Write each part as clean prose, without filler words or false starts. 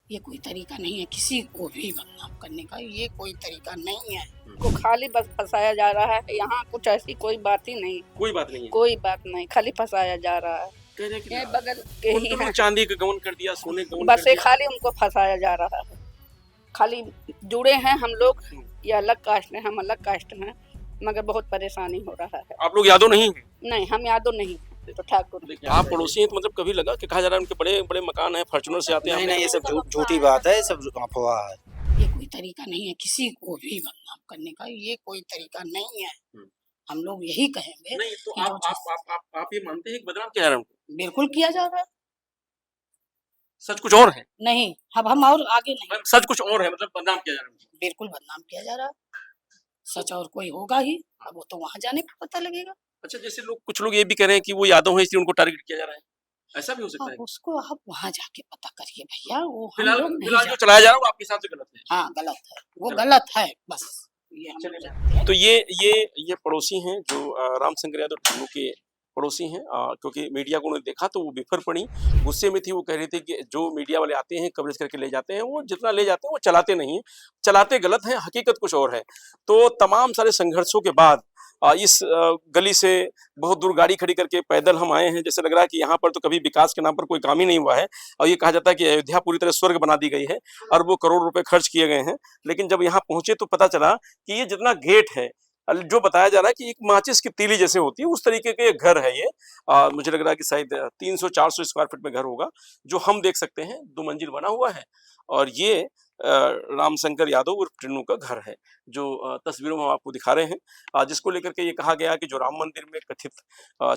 ये कोई तरीका नहीं है किसी को भी बदनाम करने का, ये कोई तरीका नहीं है। को खाली बस फंसाया जा रहा है, यहाँ कुछ ऐसी कोई बात ही नहीं, कोई बात नहीं है। कोई बात नहीं, खाली फंसाया जा रहा है। कह रहे हैं कि ये बगल के ही उनको हैं, चांदी का गबन कर दिया, सोने का गबन बस कर ये दिया। खाली उनको फंसाया जा रहा है। खाली जुड़े हैं हम लोग, ये अलग कास्ट है, हम अलग कास्ट हैं, मगर बहुत परेशानी हो रहा है। आप लोग यादव नहीं हैं? नहीं, हम यादव नहीं हैं, तो ठाकुर। देखिए, आप पड़ोसी हैं तो मतलब कभी लगा कि कहा जा रहा है उनके बड़े बड़े मकान हैं, फॉर्च्यूनर से आते हैं? नहीं नहीं, ये सब झूठी बात है, ये सब अफवाह है। ये कोई तरीका नहीं है किसी को भी बदनाम करने का, ये कोई तरीका नहीं है। हम लोग यही कहेंगे। नहीं तो कि आप ये मानते हैं कि बदनाम किया जा रहा है उनको? बिल्कुल किया जा रहा है। सच कुछ और है? नहीं, अब हम और आगे नहीं। सच कुछ और है, मतलब बदनाम किया जा रहा है उनको। बिल्कुल बदनाम किया जा रहा है, सच और कोई होगा ही, अब वो तो वहाँ जाने पर पता लगेगा। अच्छा, जैसे लोग कुछ लोग ये भी कह रहे हैं कि वो यादव हैं इसलिए उनको टारगेट किया जा रहा है, ऐसा भी हो सकता है? अब उसको आप वहाँ जाके पता करिए भैया, वो हम फिलहाल लोग नहीं फिलहाल जो जानते। चलाया जा रहा है वो आपके हिसाब से गलत है? हाँ गलत है, वो गलत। गलत है बस, ये हम लोग जानते हैं। तो ये पड़ोसी हैं जो रामशंकर यादव टुन्नू के पड़ोसी हैं। क्योंकि मीडिया को उन्होंने देखा तो वो बिफर पड़ी, गुस्से में थी। वो कह रही थी कि जो मीडिया वाले आते हैं कवरेज करके ले जाते हैं, वो जितना ले जाते हैं वो चलाते नहीं हैं, चलाते गलत हैं, हकीकत कुछ और है। तो तमाम सारे संघर्षों के बाद इस गली से बहुत दूर गाड़ी खड़ी करके पैदल हम आए हैं। जैसे लग रहा है कि यहाँ पर तो कभी विकास के नाम पर कोई काम ही नहीं हुआ है, और ये कहा जाता है कि अयोध्या पूरी तरह स्वर्ग बना दी गई है, अरबों करोड़ रुपए खर्च किए गए हैं। लेकिन जब यहाँ पहुंचे तो पता चला कि ये जितना गेट है, जो बताया जा रहा है कि एक माचिस की तीली जैसे होती है, उस तरीके के घर है ये। मुझे लग रहा है कि शायद 300-400 स्क्वायर फीट में घर होगा, जो हम देख सकते हैं 2 मंजिल बना हुआ है। और ये रामशंकर यादव उर्फ टिन्नू का घर है, जो तस्वीरों में हम आपको दिखा रहे हैं। जिसको लेकर के ये कहा गया कि जो राम मंदिर में कथित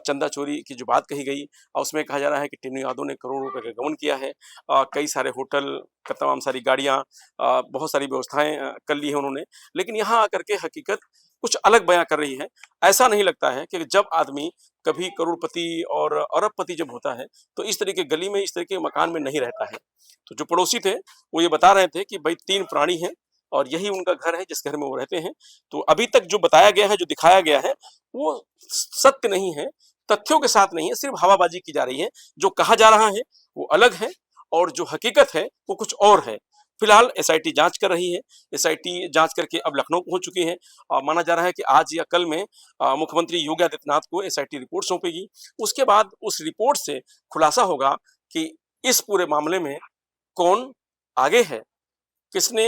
चंदा चोरी की जो बात कही गई, उसमें कहा जा रहा है कि टिन्नू यादव ने करोड़ों रुपए का गबन किया है। कई सारे होटल, तमाम सारी गाड़ियाँ, बहुत सारी व्यवस्थाएं कर ली है उन्होंने। लेकिन यहाँ आकर के हकीकत कुछ अलग बयां कर रही है। ऐसा नहीं लगता है कि जब आदमी कभी करोड़पति और अरबपति जब होता है तो इस तरह के गली में, इस तरह के मकान में नहीं रहता है। तो जो पड़ोसी थे वो ये बता रहे थे कि भाई 3 प्राणी हैं और यही उनका घर है जिस घर में वो रहते हैं। तो अभी तक जो बताया गया है, जो दिखाया गया है, वो सत्य नहीं है, तथ्यों के साथ नहीं है, सिर्फ हवाबाजी की जा रही है। जो कहा जा रहा है वो अलग है और जो हकीकत है वो कुछ और है। फिलहाल एसआईटी जांच कर रही है। एसआईटी जांच करके अब लखनऊ पहुंच चुकी है। माना जा रहा है कि आज या कल में मुख्यमंत्री योगी आदित्यनाथ को एसआईटी रिपोर्ट सौंपेगी। उसके बाद उस रिपोर्ट से खुलासा होगा कि इस पूरे मामले में कौन आगे है, किसने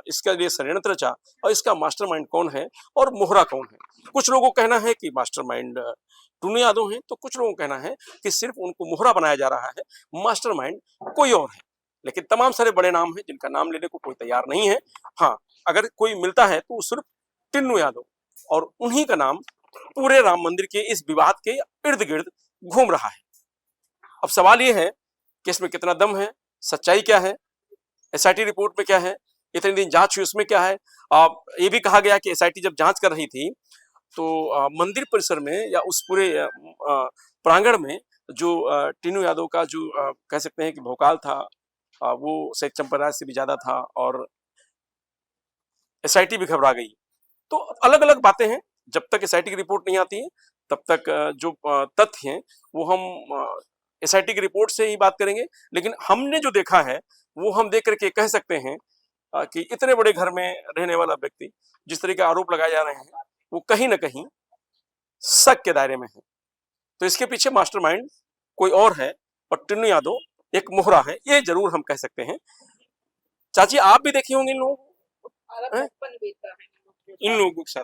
इसका लिए षड्यंत्र रचा और इसका मास्टरमाइंड कौन है और मोहरा कौन है। कुछ लोगों का कहना है कि मास्टरमाइंड टुन्नू यादव हैं, तो कुछ लोगों का कहना है कि सिर्फ उनको मोहरा बनाया जा रहा है, मास्टरमाइंड कोई और है। लेकिन तमाम सारे बड़े नाम हैं जिनका नाम लेने को कोई तैयार नहीं है। हाँ, अगर कोई मिलता है तो सिर्फ टिन्नू यादव, और उन्हीं का नाम पूरे राम मंदिर के इस विवाद के इर्द गिर्द घूम रहा है। अब सवाल ये है कि इसमें कितना दम है, सच्चाई क्या है, एसआईटी रिपोर्ट में क्या है, इतने दिन जांच हुई उसमें क्या है। ये भी कहा गया कि एसआईटी जब जांच कर रही थी तो मंदिर परिसर में या उस पूरे प्रांगण में जो टिन्नू यादव का जो कह सकते हैं कि भौकाल था, वो शायद चंपाराज से भी ज्यादा था, और एसआईटी भी घबरा गई। तो अलग अलग बातें हैं। जब तक एसआईटी की रिपोर्ट नहीं आती है तब तक जो तथ्य हैं वो हम एसआईटी की रिपोर्ट से ही बात करेंगे। लेकिन हमने जो देखा है वो हम देख करके कह सकते हैं कि इतने बड़े घर में रहने वाला व्यक्ति, जिस तरह के आरोप लगाए जा रहे हैं, वो कहीं ना कहीं शक के दायरे में है। तो इसके पीछे मास्टरमाइंड कोई और है और टिन्नू यादव एक मोहरा है, ये जरूर हम कह सकते हैं। चाची, आप भी देखी होंगी इन लोगों के साथ?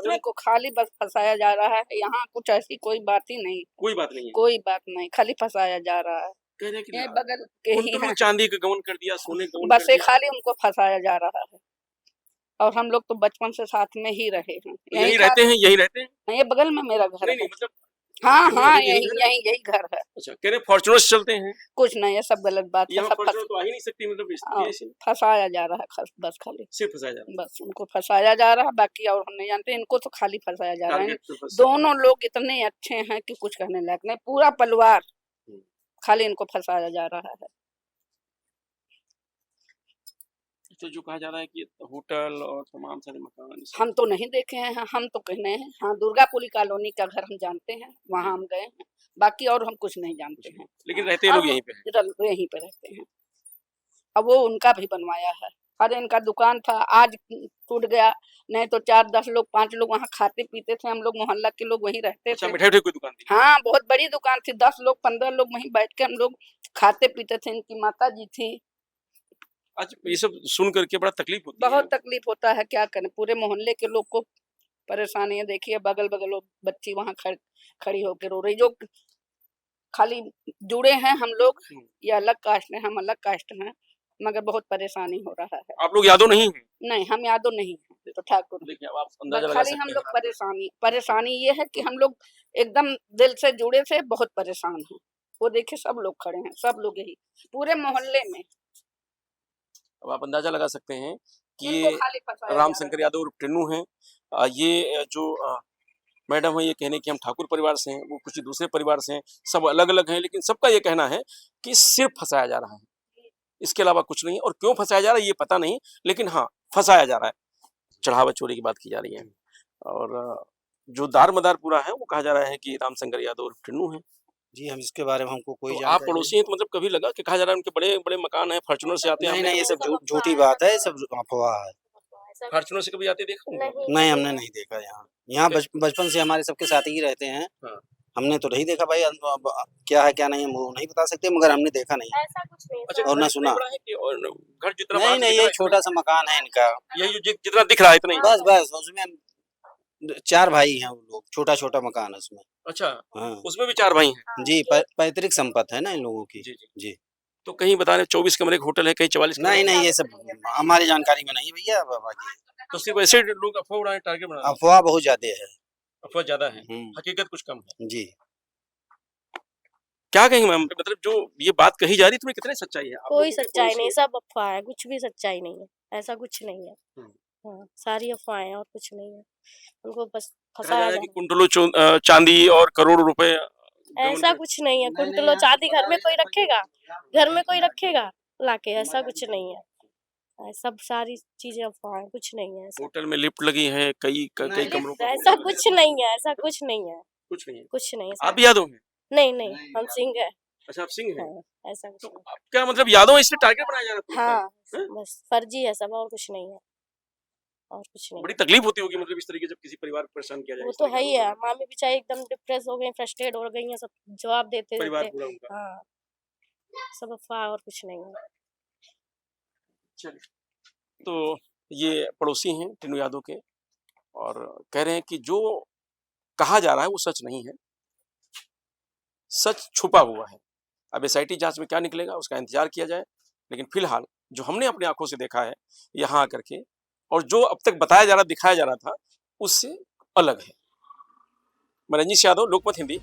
उनको खाली बस फंसाया जा रहा है, यहाँ कुछ ऐसी कोई बात ही नहीं, कोई बात नहीं है। कोई बात नहीं, खाली फंसाया जा रहा है। कह रहे हैं कि ये बगल के ही उनको हैं, चांदी का गबन कर दिया, सोने का गबन बस कर ये दिया। खाली उनको फंसाया जा रहा है। और हम लोग तो बचपन से साथ में ही रहे हैं, यही रहते हैं, यही रहते हैं। ये बगल में मेरा घर नहीं है। मतलब हाँ टिन्नू हाँ, यादव यही घर है? यही यही घर है। अच्छा, कह रहे फॉर्च्यूनर से चलते हैं। कुछ नहीं, ये सब गलत बात है, यहाँ सब फॉर्च्यूनर तो आ ही नहीं सकती, मतलब ऐसे फंसाया जा रहा है, बस खाली सिर्फ फंसाया जा रहा है। बस उनको फंसाया जा रहा है, बाकी और हम नहीं जानते। इनको तो खाली फंसाया जा रहा है। टारगेट पे बस। दोनों लोग इतने अच्छे हैं कि कुछ कहने लायक नहीं, पूरा परिवार खाली इनको फंसाया जा रहा है। तो जो कहा जा रहा है कि होटल और तमाम सारे मकान, हम तो नहीं देखे हैं, हम तो कहने हैं। हाँ, दुर्गापुरी कॉलोनी का घर हम जानते हैं, वहाँ हम गए हैं, बाकी और हम कुछ नहीं जानते हैं। लेकिन रहते लोग यहीं पे हैं। यहीं पे रहते हैं। अब वो उनका भी बनवाया है। अरे इनका दुकान था, आज टूट गया, नहीं तो 4-10 लोग 5 लोग वहाँ खाते पीते थे, हम लोग मोहल्ला के लोग वहीं रहते अच्छा थे। मिठाई उठाई की दुकान थी? हाँ, बहुत बड़ी दुकान थी, 10 लोग 15 लोग वहीं बैठ के हम लोग खाते पीते थे। इनकी माता जी थी। आज ये सब सुन करके बड़ा तकलीफ होती है। बहुत तकलीफ होता है, क्या करें, पूरे मोहल्ले के लोग को परेशानी है। देखिए बगल बगल वो बच्ची वहाँ खड़ी होकर रो रही, जो खाली जुड़े हैं हम लोग, ये अलग कास्ट है, हम अलग कास्ट हैं, मगर बहुत परेशानी हो रहा है। आप लोग यादव नहीं हैं? नहीं, हम यादव नहीं हैं, तो ठाकुर। देखिए अब आप अंदाजा लगा खाली हम सकते लोग हैं। परेशानी ये है कि हम लोग एकदम दिल से जुड़े थे, बहुत परेशान हैं। वो देखिए सब लोग खड़े हैं, सब लोग यही पूरे मोहल्ले में। अब आप अंदाजा लगा सकते हैं कि इनको ये खाली फंसाया जा राम रहा शंकर यादव उर्फ टिन्नू हैं। ये जो मैडम है ये कहने कि हम ठाकुर परिवार से हैं, वो कुछ दूसरे परिवार से हैं, सब अलग-अलग हैं, लेकिन सबका ये कहना है कि सिर्फ फंसाया जा रहा है, इसके अलावा कुछ नहीं। और क्यों फंसाया जा रहा है ये पता नहीं, लेकिन हाँ फंसाया जा रहा है। चढ़ावा चोरी की बात की जा रही है और जो दार-मदार पूरा है वो कहा जा रहा है कि राम शंकर यादव उर्फ टिन्नू हैं। जी हम इसके बारे में हमको कोई तो आप जानकारी पड़ोसी हैं तो मतलब कभी लगा कि कहा जा रहा है उनके बड़े-बड़े मकान हैं, फॉर्च्यूनर से आते हैं, नहीं हमने नहीं, ये सब झूठी बात है, ये सब अफवाह है। फॉर्च्यूनर से कभी आते देखा होंगे? नहीं हमने नहीं देखा यहाँ। यहाँ बचपन से हमारे सबके साथ ही रहते हैं। हाँ। हमने तो नहीं देखा भाई, अब क्या है क्या नहीं हम वो नहीं बता सकते, मगर हमने देखा नहीं ऐसा कुछ नहीं अच्छा और घर ना इतना सुना। बड़ा है कि और घर जितना नहीं बड़ा नहीं, दिख ये रहा छोटा सा मकान है इनका, है, यही जो जितना दिख रहा है इतना ही। बस बस उसमें 4 भाई हैं वो लोग, छोटा छोटा मकान है उसमें। अच्छा हाँ उसमें भी 4 भाई हैं। जी, पैतृक संपत्ति है ना इन लोगों की। जी, जी। जी तो कहीं बता रहे 24 कमरे का होटल है, कहीं 44 कमरे नहीं का। नहीं, ये सब हमारी जानकारी में नहीं भैया बाकी। तो सिर्फ ऐसे लोग अफवाह उड़ाने टारगेट बना रहे हैं। अफवाह बहुत ज्यादा है। अफवाह ज्यादा है, हम्म, हकीकत कुछ कम है। जी क्या कहेंगे मैम, मतलब जो ये बात कही जा रही है, तुम्हें कितनी सच्चाई है? आप कोई लोगों के सच्चाई पड़ोसी नहीं, हैं। सब अफवाह है, कुछ भी सच्चाई नहीं है, ऐसा कुछ नहीं है। हम्म। हाँ, सारी अफवाहें हैं और कुछ नहीं है, उनको बस कहा जा फंसाया रहा जा है कि रहा कुंटलों चांदी और करोड़ों रुपए है। गबन ऐसा के- कुछ नहीं है, नहीं, कुंटलो यहाँ चांदी घर में कोई रखेगा? घर में कोई रखेगा लाके? ऐसा कुछ नहीं है, सब सारी चीजें अफवाह है, कुछ नहीं है ऐसा। होटल में लिफ्ट लगी है, कई नहीं, कमरों पर ऐसा होटल है। कुछ नहीं है, ऐसा कुछ नहीं है, कुछ नहीं है। कुछ नहीं है। आप भी यादव हैं? नहीं नहीं, हम सिंह है। अच्छा आप सिंह हैं। हाँ, ऐसा कुछ तो नहीं। आप क्या मतलब यादव इसलिए टारगेट बनाया जा रहा है? हाँ, हैं? बस फर्जी है सब, और कुछ नहीं है, और कुछ नहीं बड़ी है। तकलीफ होती होगी मतलब इस तरीके जब किसी परिवार को परेशान किया जाए वो इस तो तरीके है ही से। है, मामी बेचारी एकदम डिप्रेस हो गई, फ्रस्ट्रेट हो गई हैं, सब जवाब देते परिवार देते। पूरा उनका। हाँ, सब अफवाह और कुछ नहीं है। चलिए तो ये पड़ोसी हैं टिन्नू यादव के और कह रहे हैं कि जो कहा जा रहा है वो सच नहीं है, सच छुपा हुआ है। अब एसआईटी जांच में क्या निकलेगा उसका इंतजार किया जाए, लेकिन फिलहाल जो हमने अपनी आंखों से देखा है यहाँ आकर के और जो अब तक बताया जा रहा दिखाया जा रहा था उससे अलग है। मैं रंजीश यादव, लोकमत हिंदी।